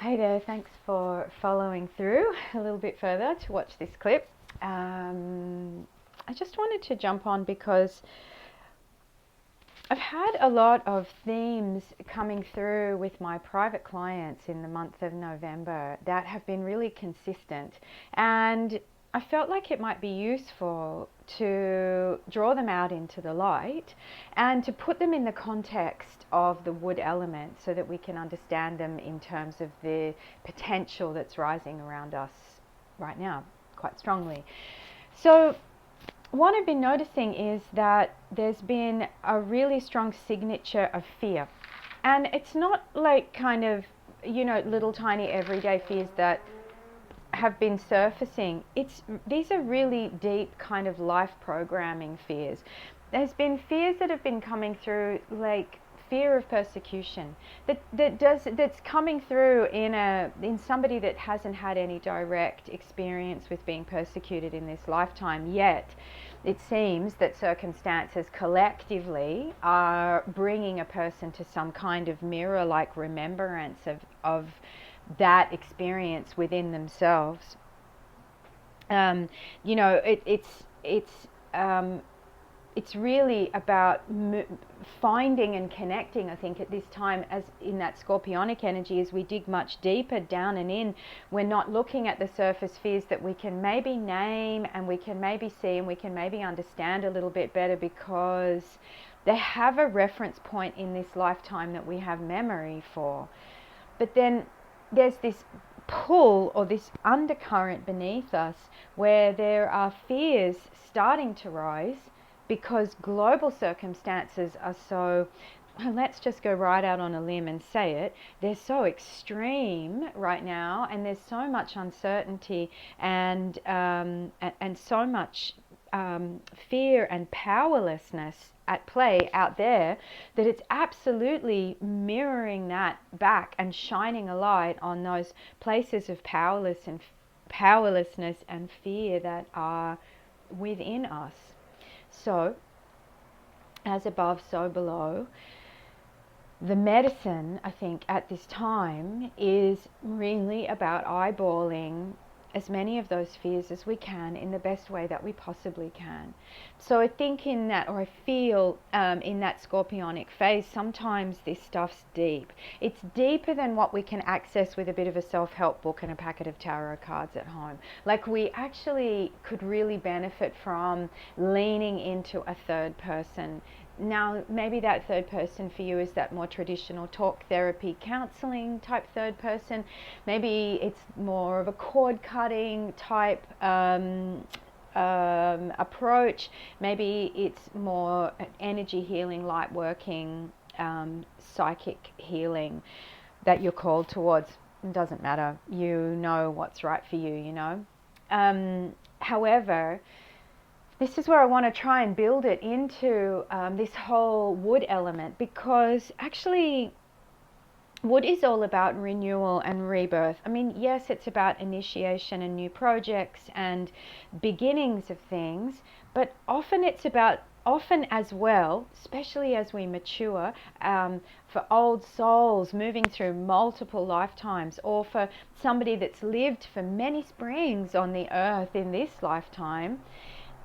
Hey there, thanks for following through a little bit further to watch this clip. I just wanted to jump on because I've had a lot of themes coming through with my private clients in the month of November that have been really consistent, and I felt like it might be useful to draw them out into the light and to put them in the context of the wood element so that we can understand them in terms of the potential that's rising around us right now quite strongly. So what I've been noticing is that there's been a really strong signature of fear. And it's not like kind of, little tiny everyday fears that have been surfacing. These are really deep kind of life programming fears. There's been fears that have been coming through, like fear of persecution that's coming through in somebody that hasn't had any direct experience with being persecuted in this lifetime yet. It seems that circumstances collectively are bringing a person to some kind of mirror-like remembrance of that experience within themselves. It's really about finding and connecting, I think, at this time, as in that scorpionic energy, as we dig much deeper down and in. We're not looking at the surface fears that we can maybe name and we can maybe see and we can maybe understand a little bit better, because they have a reference point in this lifetime that we have memory for. But then there's this pull or this undercurrent beneath us where there are fears starting to rise because global circumstances are so, let's just go right out on a limb and say it, they're so extreme right now, and there's so much uncertainty and so much fear and powerlessness at play out there, that it's absolutely mirroring that back and shining a light on those places of powerlessness and fear that are within us. So, as above, so below. The medicine, I think, at this time is really about eyeballing as many of those fears as we can in the best way that we possibly can. So I think in that, or I feel in that scorpionic phase, sometimes this stuff's deep. It's deeper than what we can access with a bit of a self-help book and a packet of tarot cards at home. Like, we actually could really benefit from leaning into a third person. Now, maybe that third person for you is that more traditional talk therapy, counseling type third person. Maybe it's more of a cord cutting type approach. Maybe it's more an energy healing, light working, psychic healing that you're called towards. It doesn't matter. You know what's right for you, However, this is where I want to try and build it into this whole wood element, because actually wood is all about renewal and rebirth. I mean, yes, it's about initiation and new projects and beginnings of things, but often as well, especially as we mature, for old souls moving through multiple lifetimes, or for somebody that's lived for many springs on the earth in this lifetime,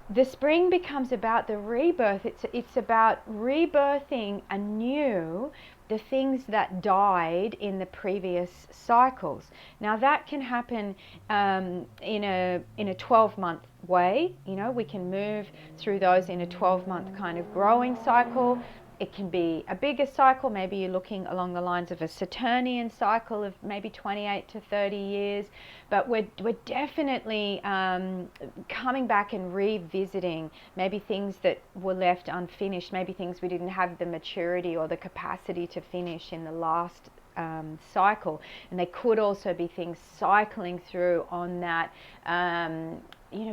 the spring becomes about the rebirth. It's about rebirthing anew the things that died in the previous cycles. Now that can happen in a 12-month way. We can move through those in a 12-month kind of growing cycle. It can be a bigger cycle. Maybe you're looking along the lines of a Saturnian cycle of maybe 28 to 30 years. But we're definitely coming back and revisiting maybe things that were left unfinished, maybe things we didn't have the maturity or the capacity to finish in the last cycle. And they could also be things cycling through on that,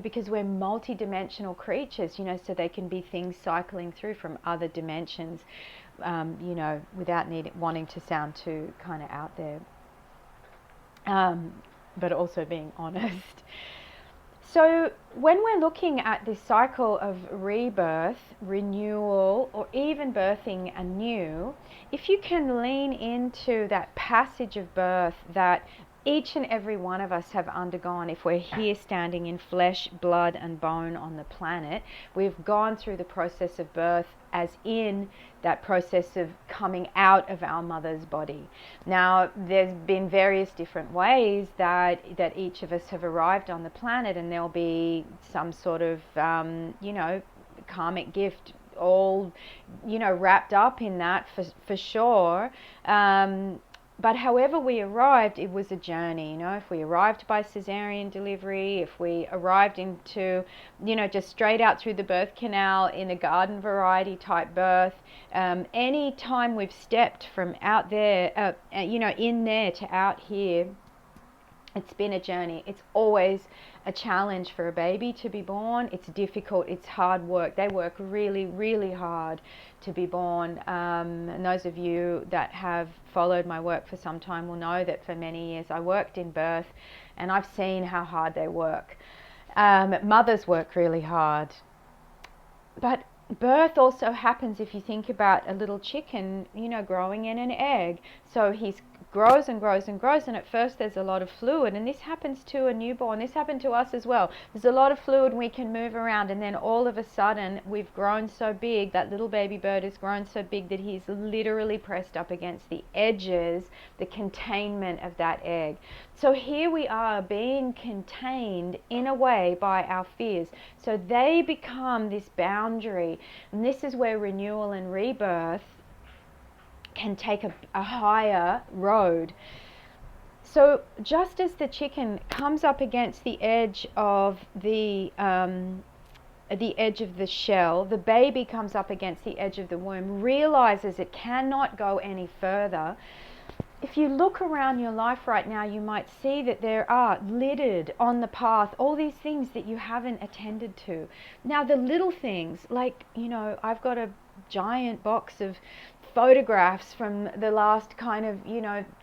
because we're multi-dimensional creatures, so they can be things cycling through from other dimensions, without wanting to sound too kind of out there, but also being honest. So when we're looking at this cycle of rebirth, renewal, or even birthing anew, if you can lean into that passage of birth that each and every one of us have undergone, if we're here standing in flesh, blood, and bone on the planet, we've gone through the process of birth, as in that process of coming out of our mother's body. Now, there's been various different ways that each of us have arrived on the planet, and there'll be some sort of, karmic gift all, wrapped up in that for sure. But however we arrived, it was a journey. If we arrived by cesarean delivery, if we arrived into, just straight out through the birth canal in a garden variety type birth, any time we've stepped from out there, in there to out here, it's been a journey. It's always a challenge for a baby to be born. It's difficult. It's hard work. They work really, really hard to be born. And those of you that have followed my work for some time will know that for many years I worked in birth, and I've seen how hard they work. Mothers work really hard. But birth also happens, if you think about a little chicken, growing in an egg. So he grows and grows and grows, and at first there's a lot of fluid, and this happens to a newborn. This happened to us as well. There's a lot of fluid, and we can move around, and then all of a sudden we've grown so big, that little baby bird has grown so big that he's literally pressed up against the edges, the containment of that egg. So here we are being contained in a way by our fears. So they become this boundary, and this is where renewal and rebirth can take a higher road. So just as the chicken comes up against the edge of the edge of the shell, the baby comes up against the edge of the womb, realizes it cannot go any further. If you look around your life right now, you might see that there are littered on the path all these things that you haven't attended to. Now, the little things, like, I've got a giant box of photographs from the last kind of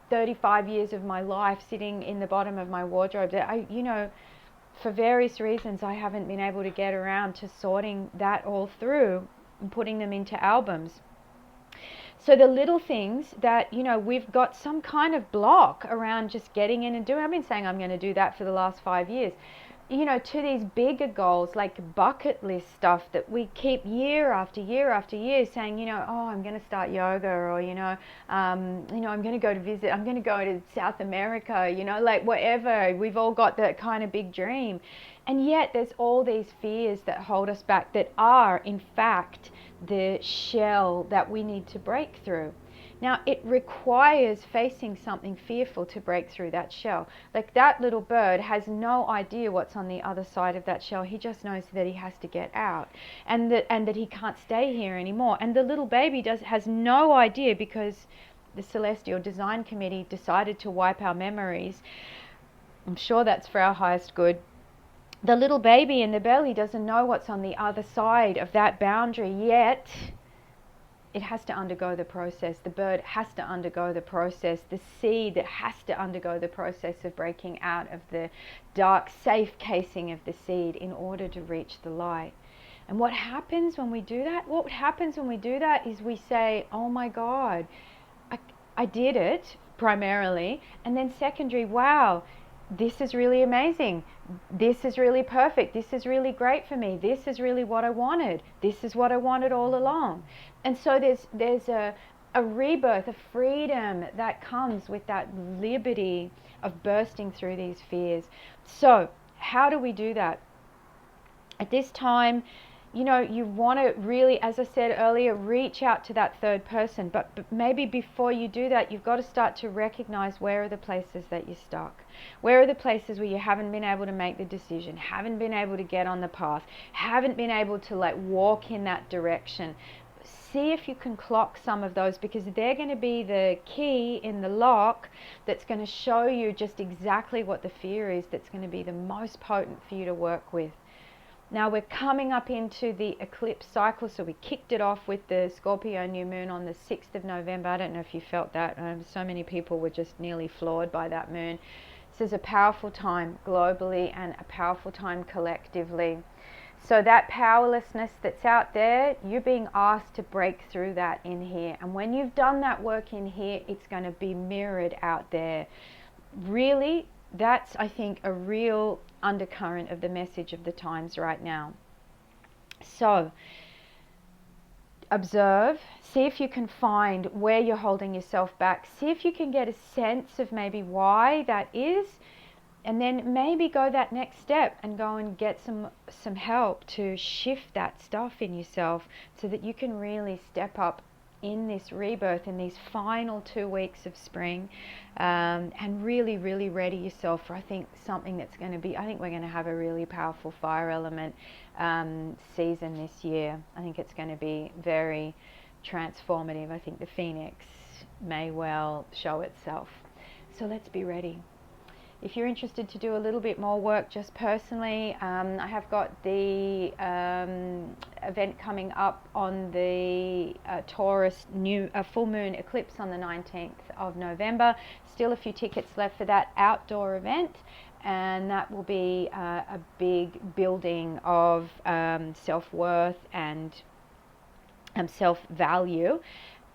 35 years of my life sitting in the bottom of my wardrobe that I for various reasons I haven't been able to get around to sorting that all through and putting them into albums. So the little things that, we've got some kind of block around just getting in and doing. I've been saying I'm going to do that for the last 5 years. To these bigger goals, like bucket list stuff that we keep year after year after year saying, I'm going to start yoga, or, I'm going to go to visit, I'm going to go to South America, like whatever. We've all got that kind of big dream. And yet there's all these fears that hold us back that are, in fact, the shell that we need to break through. Now, it requires facing something fearful to break through that shell. Like, that little bird has no idea what's on the other side of that shell. He just knows that he has to get out, and that he can't stay here anymore. And the little baby has no idea, because the Celestial Design Committee decided to wipe our memories. I'm sure that's for our highest good. The little baby in the belly doesn't know what's on the other side of that boundary, yet it has to undergo the process. The bird has to undergo the process. The seed has to undergo the process of breaking out of the dark, safe casing of the seed in order to reach the light. And what happens when we do that? What happens when we do that is we say, oh my God, I did it, primarily. And then secondary, wow, this is really amazing. This is really perfect. This is really great for me. This is really what I wanted. This is what I wanted all along. And so there's a rebirth, a freedom that comes with that liberty of bursting through these fears. So how do we do that? At this time, you want to really, as I said earlier, reach out to that third person. But maybe before you do that, you've got to start to recognize, where are the places that you're stuck? Where are the places where you haven't been able to make the decision, haven't been able to get on the path, haven't been able to walk in that direction? See if you can clock some of those, because they're going to be the key in the lock that's going to show you just exactly what the fear is that's going to be the most potent for you to work with. Now we're coming up into the eclipse cycle, so we kicked it off with the Scorpio new moon on the 6th of November. I don't know if you felt that. So many people were just nearly floored by that moon. This is a powerful time globally and a powerful time collectively. So that powerlessness that's out there, you're being asked to break through that in here. And when you've done that work in here, it's going to be mirrored out there. Really, that's, I think, a real undercurrent of the message of the times right now. So observe, see if you can find where you're holding yourself back, see if you can get a sense of maybe why that is, and then maybe go that next step and go and get some help to shift that stuff in yourself so that you can really step up in this rebirth, in these final 2 weeks of spring, and really, really ready yourself for, I think, something that's going to be, I think we're going to have a really powerful fire element season this year. I think it's going to be very transformative. I think the phoenix may well show itself. So let's be ready. If you're interested to do a little bit more work just personally, I have got the event coming up on the Taurus full moon eclipse on the 19th of November. Still a few tickets left for that outdoor event, and that will be a big building of self-worth and self-value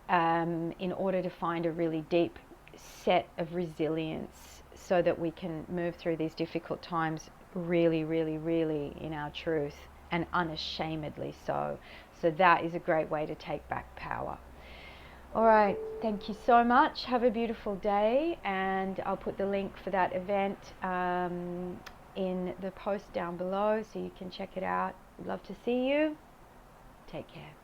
in order to find a really deep set of resilience, so that we can move through these difficult times really, really, really in our truth, and unashamedly so. So that is a great way to take back power. All right, thank you so much. Have a beautiful day, and I'll put the link for that event in the post down below so you can check it out. We'd love to see you. Take care.